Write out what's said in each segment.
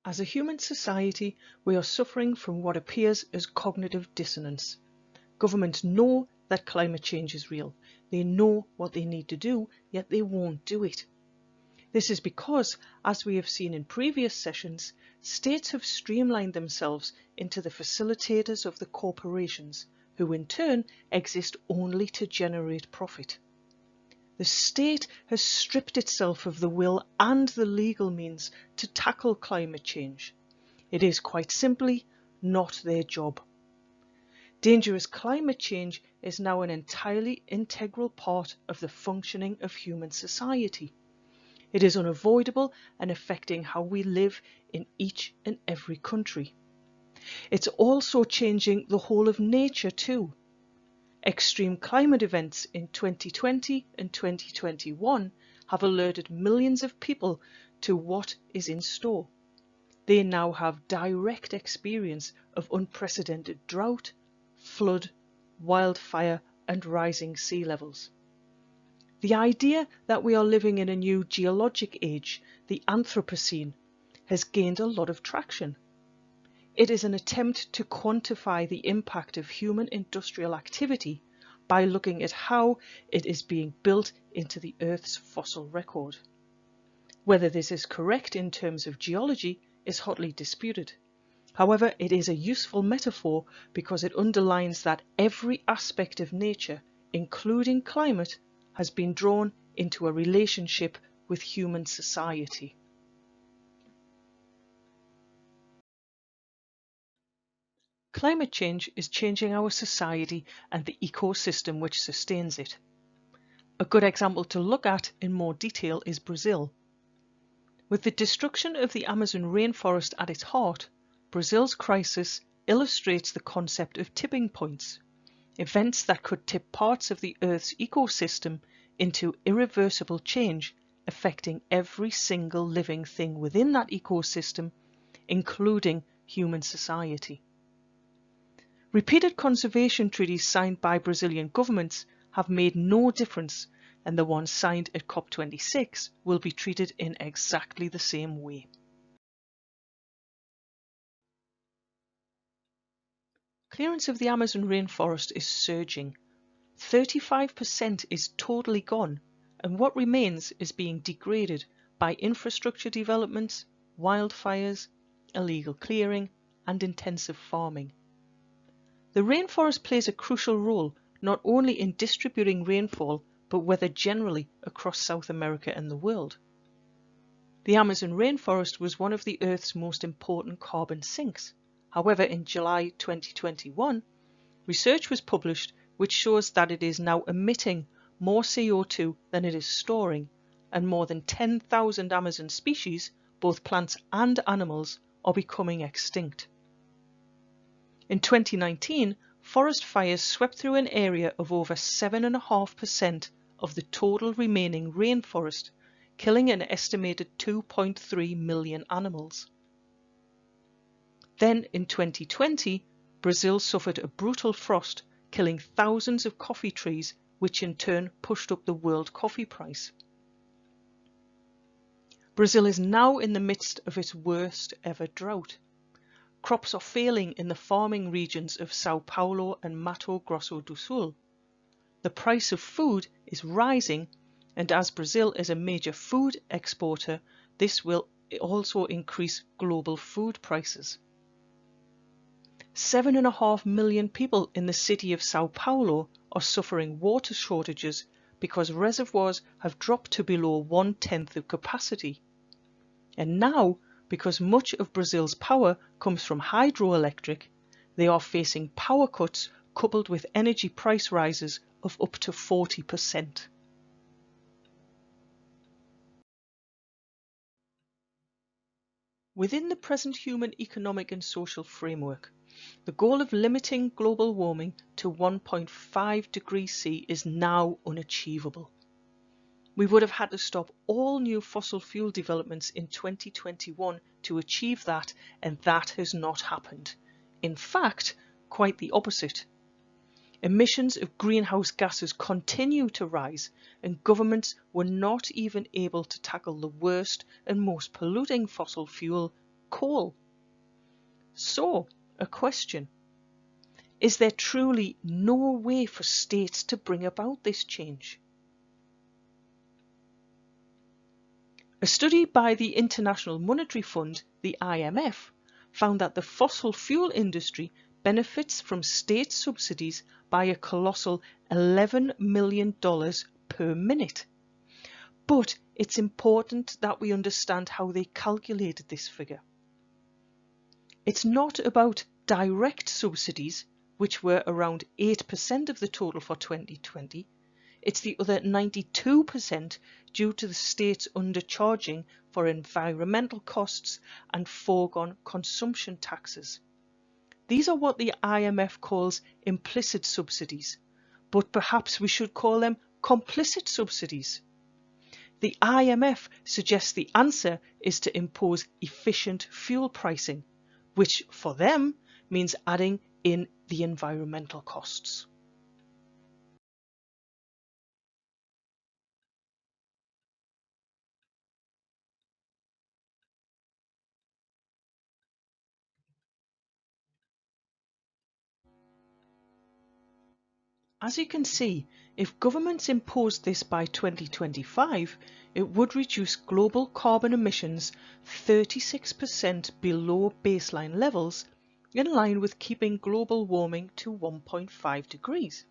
As a human society, we are suffering from what appears as cognitive dissonance. Governments know that climate change is real. They know what they need to do, yet they won't do it. This is because, as we have seen in previous sessions, states have streamlined themselves into the facilitators of the corporations, who in turn exist only to generate profit. The state has stripped itself of the will and the legal means to tackle climate change. It is quite simply not their job. Dangerous climate change is now an entirely integral part of the functioning of human society. It is unavoidable and affecting how we live in each and every country. It's also changing the whole of nature too. Extreme climate events in 2020 and 2021 have alerted millions of people to what is in store. They now have direct experience of unprecedented drought, flood, wildfire, and rising sea levels. The idea that we are living in a new geologic age, the Anthropocene, has gained a lot of traction. It is an attempt to quantify the impact of human industrial activity by looking at how it is being built into the Earth's fossil record. Whether this is correct in terms of geology is hotly disputed. However, it is a useful metaphor because it underlines that every aspect of nature, including climate, has been drawn into a relationship with human society. Climate change is changing our society and the ecosystem which sustains it. A good example to look at in more detail is Brazil. With the destruction of the Amazon rainforest at its heart, Brazil's crisis illustrates the concept of tipping points, events that could tip parts of the Earth's ecosystem into irreversible change, affecting every single living thing within that ecosystem, including human society. Repeated conservation treaties signed by Brazilian governments have made no difference, and the ones signed at COP26 will be treated in exactly the same way. Clearance of the Amazon rainforest is surging. 35% is totally gone, and what remains is being degraded by infrastructure developments, wildfires, illegal clearing, and intensive farming. The rainforest plays a crucial role not only in distributing rainfall, but weather generally across South America and the world. The Amazon rainforest was one of the Earth's most important carbon sinks. However, in July 2021, research was published which shows that it is now emitting more CO2 than it is storing, and more than 10,000 Amazon species, both plants and animals, are becoming extinct. In 2019, forest fires swept through an area of over 7.5% of the total remaining rainforest, killing an estimated 2.3 million animals. Then, in 2020, Brazil suffered a brutal frost, killing thousands of coffee trees, which in turn pushed up the world coffee price. Brazil is now in the midst of its worst ever drought. Crops are failing in the farming regions of São Paulo and Mato Grosso do Sul. The price of food is rising, and as Brazil is a major food exporter, this will also increase global food prices. 7.5 million people in the city of São Paulo are suffering water shortages because reservoirs have dropped to below 1/10 of capacity. And now, because much of Brazil's power comes from hydroelectric, they are facing power cuts coupled with energy price rises of up to 40%. Within the present human economic and social framework, the goal of limiting global warming to 1.5 degrees C is now unachievable. We would have had to stop all new fossil fuel developments in 2021 to achieve that, and that has not happened. In fact, quite the opposite. Emissions of greenhouse gases continue to rise, and governments were not even able to tackle the worst and most polluting fossil fuel, coal. So, a question. Is there truly no way for states to bring about this change? A study by the International Monetary Fund, the IMF, found that the fossil fuel industry benefits from state subsidies by a colossal $11 million per minute. But it's important that we understand how they calculated this figure. It's not about direct subsidies, which were around 8% of the total for 2020. It's the other 92% due to the state's undercharging for environmental costs and foregone consumption taxes. These are what the IMF calls implicit subsidies, but perhaps we should call them complicit subsidies. The IMF suggests the answer is to impose efficient fuel pricing, which for them means adding in the environmental costs. As you can see, if governments imposed this by 2025, it would reduce global carbon emissions 36% below baseline levels, in line with keeping global warming to 1.5 degrees.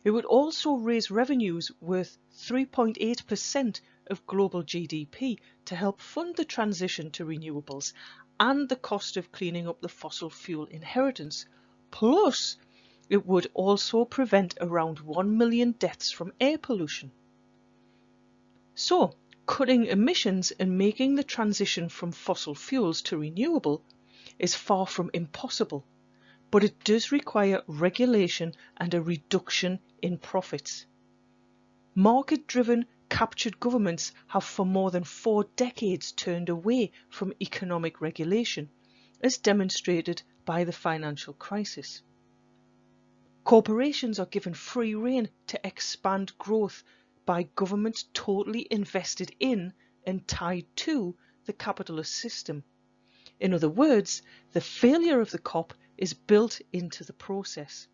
It would also raise revenues worth 3.8% of global GDP to help fund the transition to renewables and the cost of cleaning up the fossil fuel inheritance. Plus, it would also prevent around 1 million deaths from air pollution. So, cutting emissions and making the transition from fossil fuels to renewable is far from impossible, but it does require regulation and a reduction in profits. Market-driven, captured governments have for more than 4 decades turned away from economic regulation, as demonstrated by the financial crisis. Corporations are given free rein to expand growth by governments totally invested in and tied to the capitalist system. In other words, the failure of the COP is built into the process.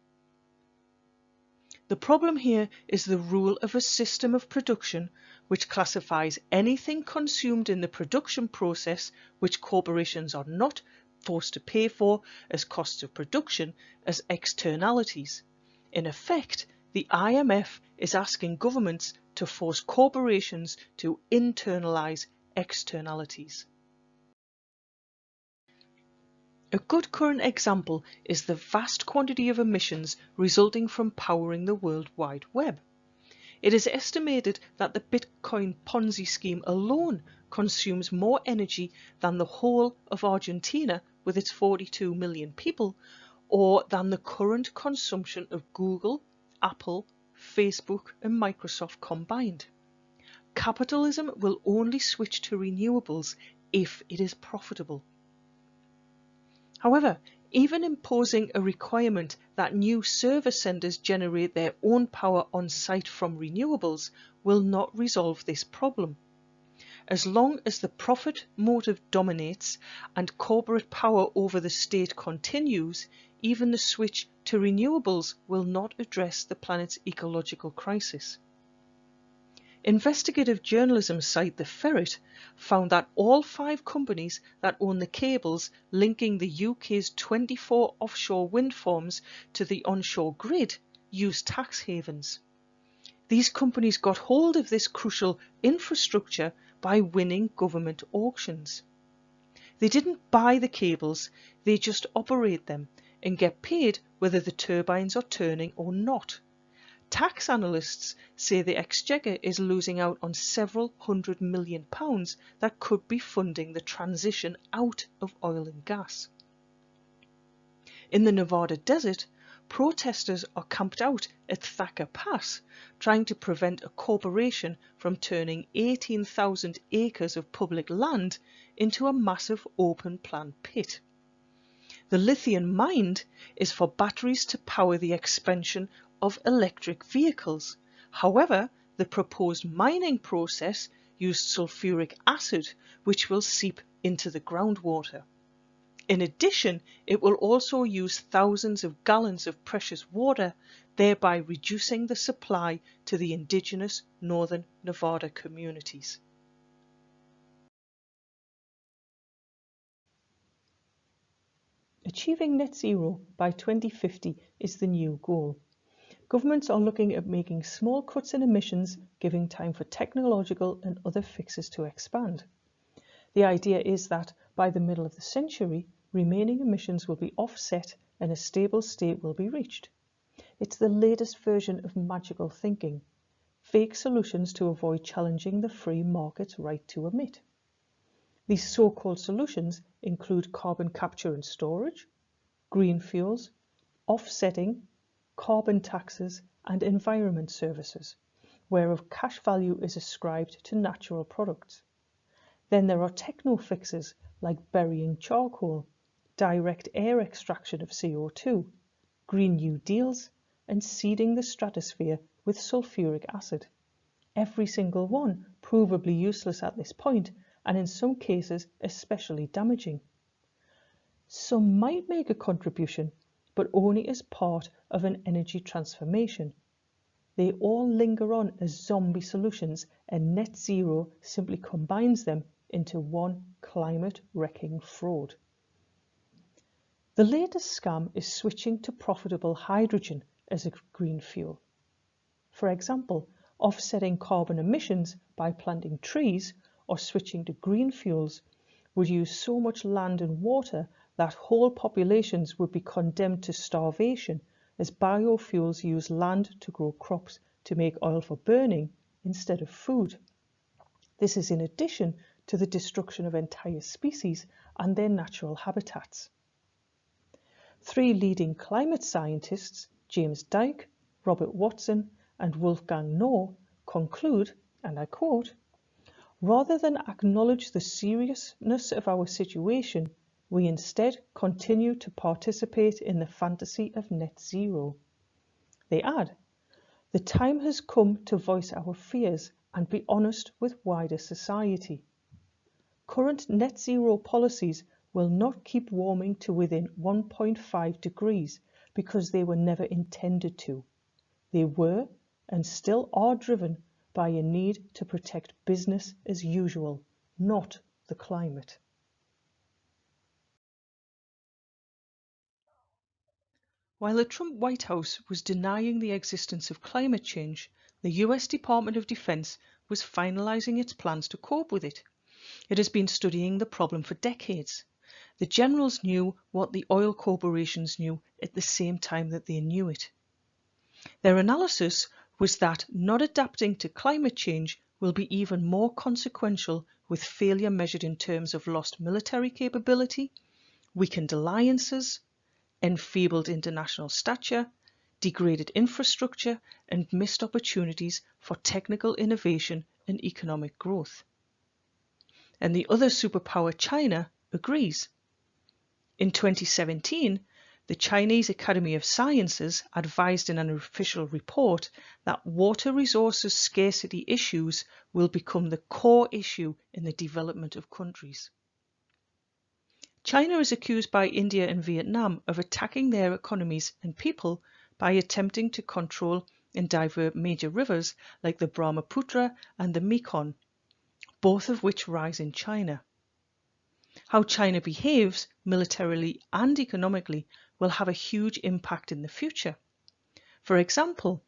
The problem here is the rule of a system of production which classifies anything consumed in the production process which corporations are not forced to pay for as costs of production as externalities. In effect, the IMF is asking governments to force corporations to internalize externalities. A good current example is the vast quantity of emissions resulting from powering the World Wide Web. It is estimated that the Bitcoin Ponzi scheme alone consumes more energy than the whole of Argentina with its 42 million people, or than the current consumption of Google, Apple, Facebook and Microsoft combined. Capitalism will only switch to renewables if it is profitable. However, even imposing a requirement that new service centres generate their own power on site from renewables will not resolve this problem. As long as the profit motive dominates and corporate power over the state continues, even the switch to renewables will not address the planet's ecological crisis. Investigative journalism site The Ferret found that all 5 companies that own the cables linking the UK's 24 offshore wind farms to the onshore grid use tax havens. These companies got hold of this crucial infrastructure by winning government auctions. They didn't buy the cables, they just operate them and get paid whether the turbines are turning or not. Tax analysts say the Exchequer is losing out on several £100 million that could be funding the transition out of oil and gas. In the Nevada desert, protesters are camped out at Thacker Pass, trying to prevent a corporation from turning 18,000 acres of public land into a massive open-plan pit. The lithium mined is for batteries to power the expansion of electric vehicles. However, the proposed mining process used sulfuric acid, which will seep into the groundwater. In addition, it will also use thousands of gallons of precious water, thereby reducing the supply to the indigenous northern Nevada communities. Achieving net zero by 2050 is the new goal. Governments are looking at making small cuts in emissions, giving time for technological and other fixes to expand. The idea is that by the middle of the century, remaining emissions will be offset and a stable state will be reached. It's the latest version of magical thinking, fake solutions to avoid challenging the free market's right to emit. These so-called solutions include carbon capture and storage, green fuels, offsetting, carbon taxes, and environment services, whereof cash value is ascribed to natural products. Then there are techno fixes like burying charcoal, direct air extraction of CO2, Green New Deals, and seeding the stratosphere with sulfuric acid. Every single one provably useless at this point, and in some cases especially damaging. Some might make a contribution, but only as part of an energy transformation. They all linger on as zombie solutions, and net zero simply combines them into one climate-wrecking fraud. The latest scam is switching to profitable hydrogen as a green fuel. For example, offsetting carbon emissions by planting trees or switching to green fuels would use so much land and water that whole populations would be condemned to starvation, as biofuels use land to grow crops to make oil for burning instead of food. This is in addition to the destruction of entire species and their natural habitats. 3 leading climate scientists, James Dyke, Robert Watson, and Wolfgang Knorr, conclude, and I quote, "Rather than acknowledge the seriousness of our situation, we instead continue to participate in the fantasy of net zero." They add, "The time has come to voice our fears and be honest with wider society. Current net zero policies will not keep warming to within 1.5 degrees because they were never intended to. They were and still are driven by a need to protect business as usual, not the climate." While the Trump White House was denying the existence of climate change, the US Department of Defense was finalizing its plans to cope with it. It has been studying the problem for decades. The generals knew what the oil corporations knew at the same time that they knew it. Their analysis was that not adapting to climate change will be even more consequential, with failure measured in terms of lost military capability, weakened alliances, enfeebled international stature, degraded infrastructure, and missed opportunities for technical innovation and economic growth. And the other superpower, China, agrees. In 2017, the Chinese Academy of Sciences advised in an official report that water resources scarcity issues will become the core issue in the development of countries. China is accused by India and Vietnam of attacking their economies and people by attempting to control and divert major rivers like the Brahmaputra and the Mekong, both of which rise in China. How China behaves militarily and economically will have a huge impact in the future. For example,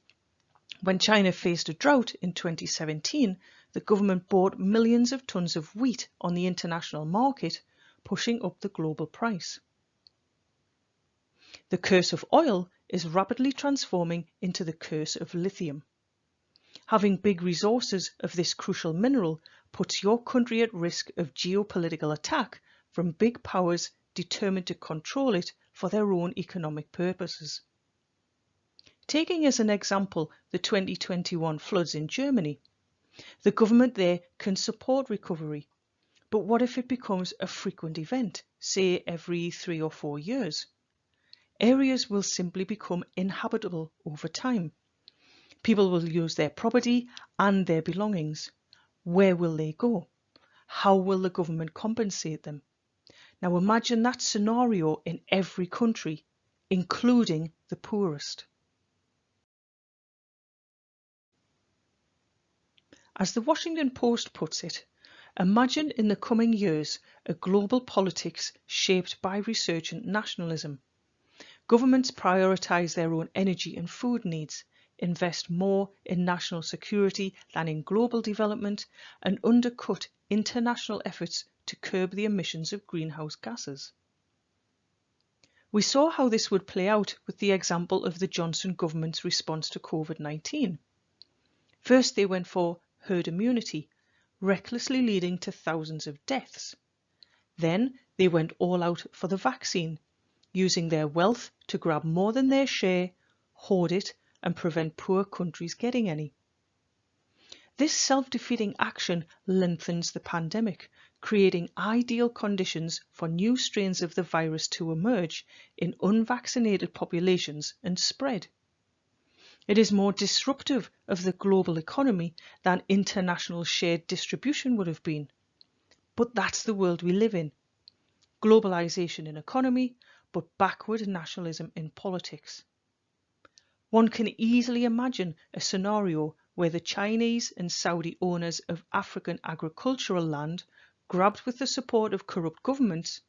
when China faced a drought in 2017, the government bought millions of tons of wheat on the international market, pushing up the global price. The curse of oil is rapidly transforming into the curse of lithium. Having big resources of this crucial mineral puts your country at risk of geopolitical attack from big powers determined to control it for their own economic purposes. Taking as an example the 2021 floods in Germany, the government there can support recovery, but what if it becomes a frequent event, say every 3 or 4 years? Areas will simply become inhabitable over time. People will lose their property and their belongings. Where will they go? How will the government compensate them? Now imagine that scenario in every country, including the poorest. As the Washington Post puts it, imagine in the coming years a global politics shaped by resurgent nationalism. Governments prioritise their own energy and food needs, invest more in national security than in global development, and undercut international efforts to curb the emissions of greenhouse gases. We saw how this would play out with the example of the Johnson government's response to COVID-19. First, they went for herd immunity, recklessly leading to thousands of deaths. Then they went all out for the vaccine, using their wealth to grab more than their share, hoard it, and prevent poor countries getting any. This self-defeating action lengthens the pandemic, creating ideal conditions for new strains of the virus to emerge in unvaccinated populations and spread. It is more disruptive of the global economy than international shared distribution would have been. But that's the world we live in. Globalization in economy, but backward nationalism in politics. One can easily imagine a scenario where the Chinese and Saudi owners of African agricultural land, grabbed with the support of corrupt governments,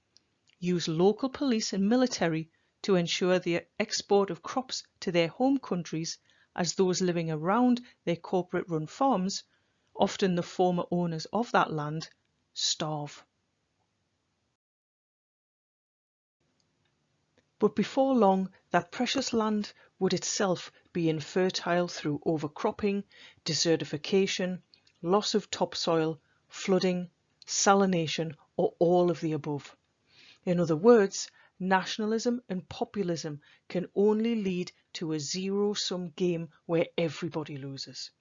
use local police and military to ensure the export of crops to their home countries as those living around their corporate-run farms, often the former owners of that land, starve. But before long, that precious land would itself be infertile through overcropping, desertification, loss of topsoil, flooding, salination, or all of the above. In other words, nationalism and populism can only lead to a zero-sum game where everybody loses.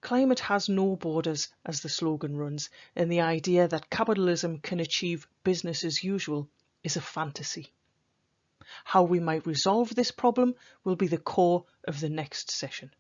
Climate has no borders, as the slogan runs, and the idea that capitalism can achieve business as usual is a fantasy. How we might resolve this problem will be the core of the next session.